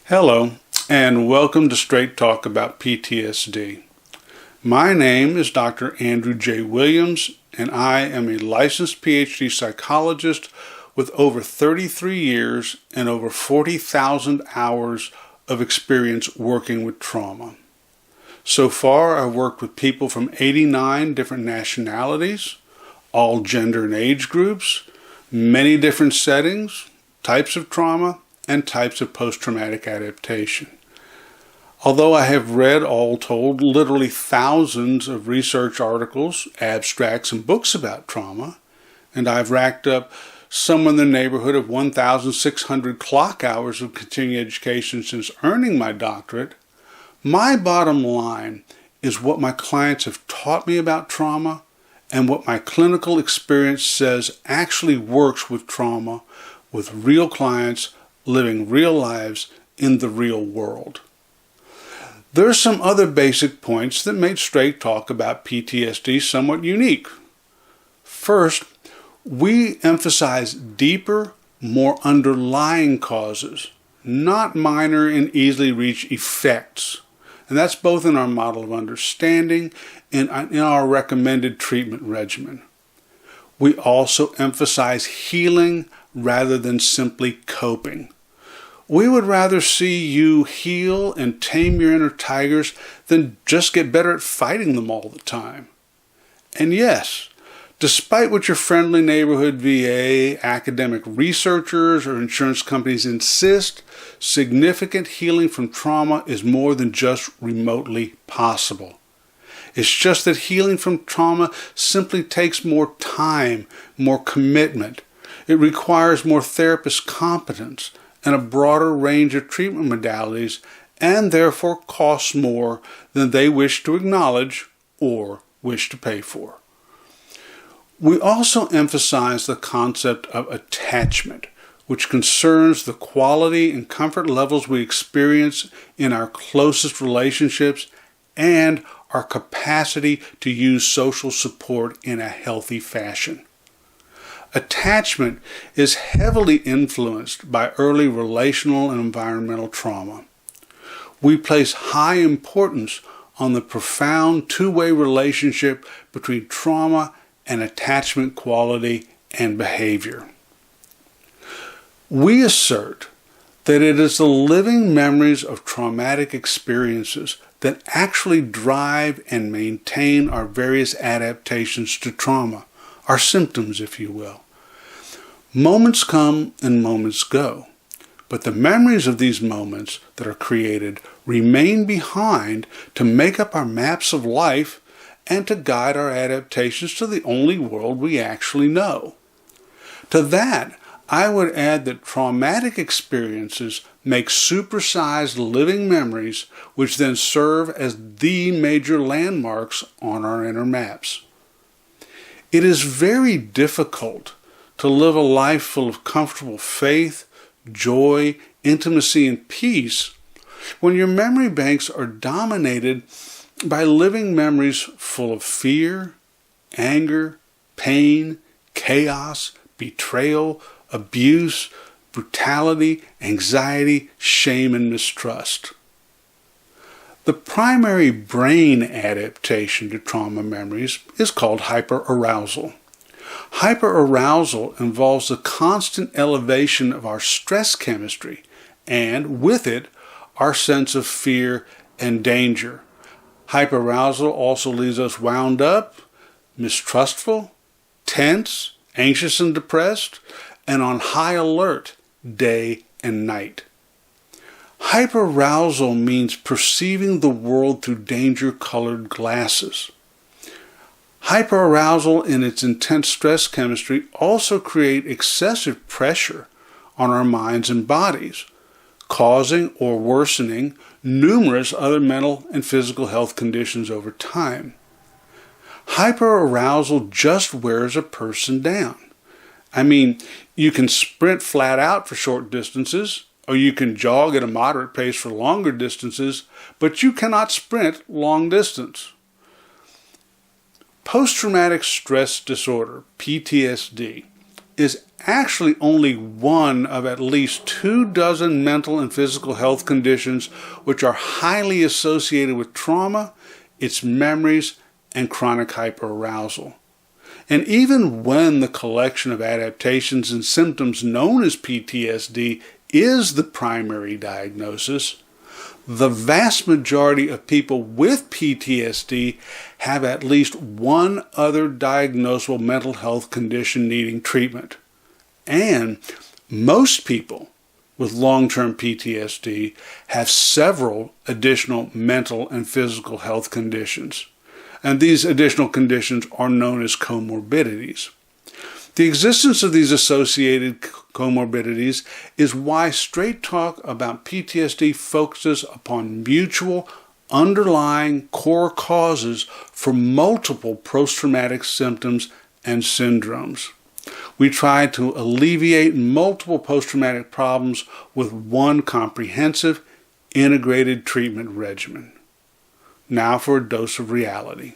Hello, and welcome to Straight Talk about PTSD. My name is Dr. Andrew J. Williams, and I am a licensed PhD psychologist with over 33 years and over 40,000 hours of experience working with trauma. So far, I've worked with people from 89 different nationalities, all gender and age groups, many different settings, types of trauma, and types of post-traumatic adaptation. Although I have read, all told, literally thousands of research articles, abstracts, and books about trauma, and I've racked up somewhere in the neighborhood of 1,600 clock hours of continuing education since earning my doctorate, my bottom line is what my clients have taught me about trauma and what my clinical experience says actually works with trauma with real clients living real lives in the real world. There are some other basic points that make Straight Talk about PTSD somewhat unique. First, we emphasize deeper, more underlying causes, not minor and easily reached effects. And that's both in our model of understanding and in our recommended treatment regimen. We also emphasize healing rather than simply coping. We would rather see you heal and tame your inner tigers than just get better at fighting them all the time. And yes, despite what your friendly neighborhood VA, academic researchers, or insurance companies insist, significant healing from trauma is more than just remotely possible. It's just that healing from trauma simply takes more time, more commitment. It requires more therapist competence and a broader range of treatment modalities, and therefore costs more than they wish to acknowledge or wish to pay for. We also emphasize the concept of attachment, which concerns the quality and comfort levels we experience in our closest relationships and our capacity to use social support in a healthy fashion. Attachment is heavily influenced by early relational and environmental trauma. We place high importance on the profound two-way relationship between trauma and attachment quality and behavior. We assert that it is the living memories of traumatic experiences that actually drive and maintain our various adaptations to trauma, our symptoms, if you will. Moments come and moments go, but the memories of these moments that are created remain behind to make up our maps of life and to guide our adaptations to the only world we actually know. To that, I would add that traumatic experiences make supersized living memories which then serve as the major landmarks on our inner maps. It is very difficult to live a life full of comfortable faith, joy, intimacy, and peace when your memory banks are dominated by living memories full of fear, anger, pain, chaos, betrayal, abuse, brutality, anxiety, shame, and mistrust. The primary brain adaptation to trauma memories is called hyperarousal. Hyperarousal involves the constant elevation of our stress chemistry and, with it, our sense of fear and danger. Hyperarousal also leaves us wound up, mistrustful, tense, anxious and depressed, and on high alert day and night. Hyperarousal means perceiving the world through danger-colored glasses. Hyperarousal and its intense stress chemistry also create excessive pressure on our minds and bodies, causing or worsening numerous other mental and physical health conditions over time. Hyperarousal just wears a person down. I mean, you can sprint flat out for short distances, or you can jog at a moderate pace for longer distances, but you cannot sprint long distance. Post-traumatic stress disorder, PTSD, is actually only one of at least 24 mental and physical health conditions which are highly associated with trauma, its memories, and chronic hyperarousal. And even when the collection of adaptations and symptoms known as PTSD is the primary diagnosis, the vast majority of people with PTSD have at least one other diagnosable mental health condition needing treatment. And most people with long-term PTSD have several additional mental and physical health conditions. And these additional conditions are known as comorbidities. The existence of these associated comorbidities is why Straight Talk About PTSD focuses upon mutual, underlying core causes for multiple post-traumatic symptoms and syndromes. We try to alleviate multiple post-traumatic problems with one comprehensive, integrated treatment regimen. Now for a dose of reality.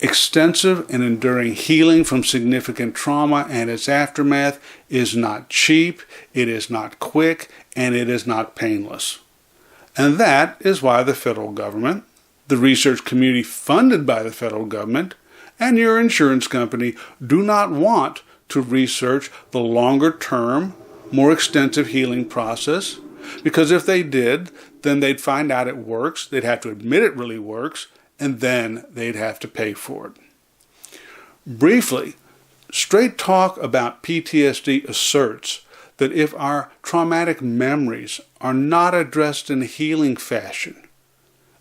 Extensive and enduring healing from significant trauma and its aftermath is not cheap, it is not quick, and it is not painless. And that is why the federal government, the research community funded by the federal government, and your insurance company do not want to research the longer-term, more extensive healing process, because if they did, then they'd find out it works, they'd have to admit it really works, and then they'd have to pay for it. Briefly, Straight Talk About PTSD asserts that if our traumatic memories are not addressed in a healing fashion,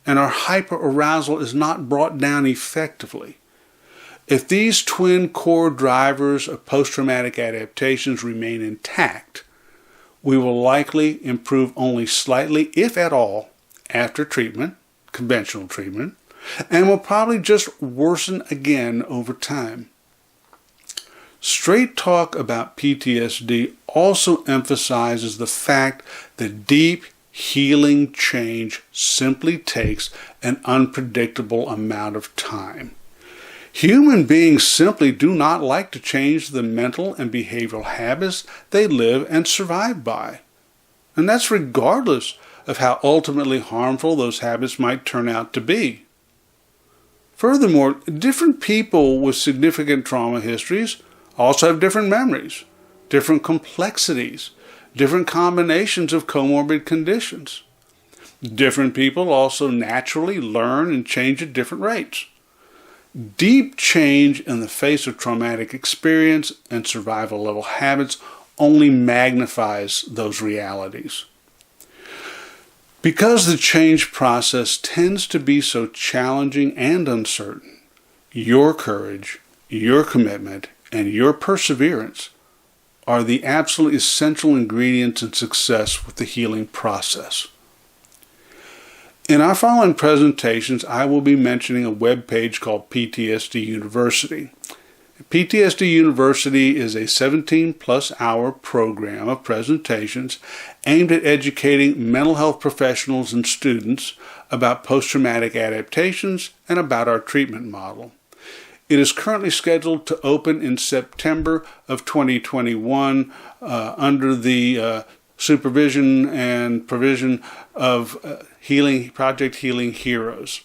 and our hyperarousal is not brought down effectively, if these twin core drivers of post-traumatic adaptations remain intact, we will likely improve only slightly, if at all, after treatment, conventional treatment, and will probably just worsen again over time. Straight Talk About PTSD also emphasizes the fact that deep healing change simply takes an unpredictable amount of time. Human beings simply do not like to change the mental and behavioral habits they live and survive by. And that's regardless of how ultimately harmful those habits might turn out to be. Furthermore, different people with significant trauma histories also have different memories, different complexities, different combinations of comorbid conditions. Different people also naturally learn and change at different rates. Deep change in the face of traumatic experience and survival level habits only magnifies those realities. Because the change process tends to be so challenging and uncertain, your courage, your commitment, and your perseverance are the absolutely essential ingredients in success with the healing process. In our following presentations, I will be mentioning a web page called PTSD University. PTSD University is a 17-plus hour program of presentations aimed at educating mental health professionals and students about post-traumatic adaptations and about our treatment model. It is currently scheduled to open in September of 2021 under the supervision and provision of Project Healing Heroes.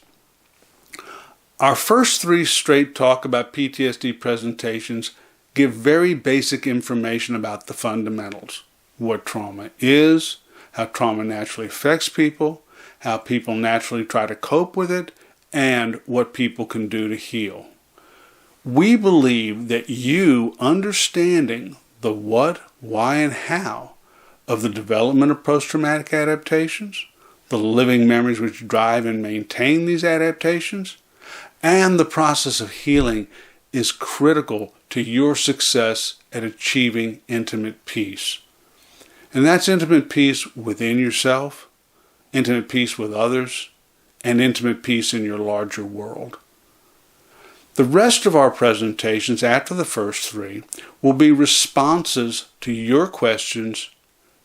Our first 3 Straight Talk About PTSD presentations give very basic information about the fundamentals: what trauma is, how trauma naturally affects people, how people naturally try to cope with it, and what people can do to heal. We believe that you understanding the what, why, and how of the development of post-traumatic adaptations, the living memories which drive and maintain these adaptations, and the process of healing is critical to your success at achieving intimate peace. And that's intimate peace within yourself, intimate peace with others, and intimate peace in your larger world. The rest of our presentations after the first 3 will be responses to your questions,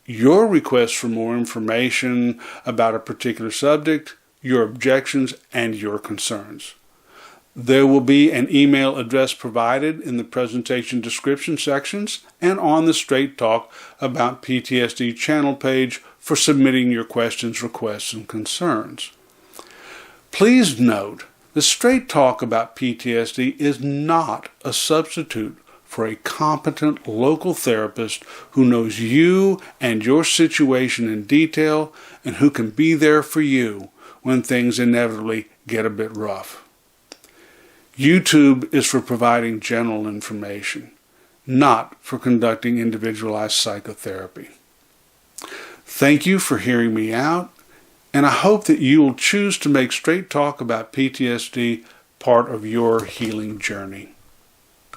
your requests for more information about a particular subject, your objections, and your concerns. There will be an email address provided in the presentation description sections and on the Straight Talk About PTSD channel page for submitting your questions, requests, and concerns. Please note, the Straight Talk About PTSD is not a substitute for a competent local therapist who knows you and your situation in detail and who can be there for you when things inevitably get a bit rough. YouTube is for providing general information, not for conducting individualized psychotherapy. Thank you for hearing me out, and I hope that you will choose to make Straight Talk About PTSD part of your healing journey.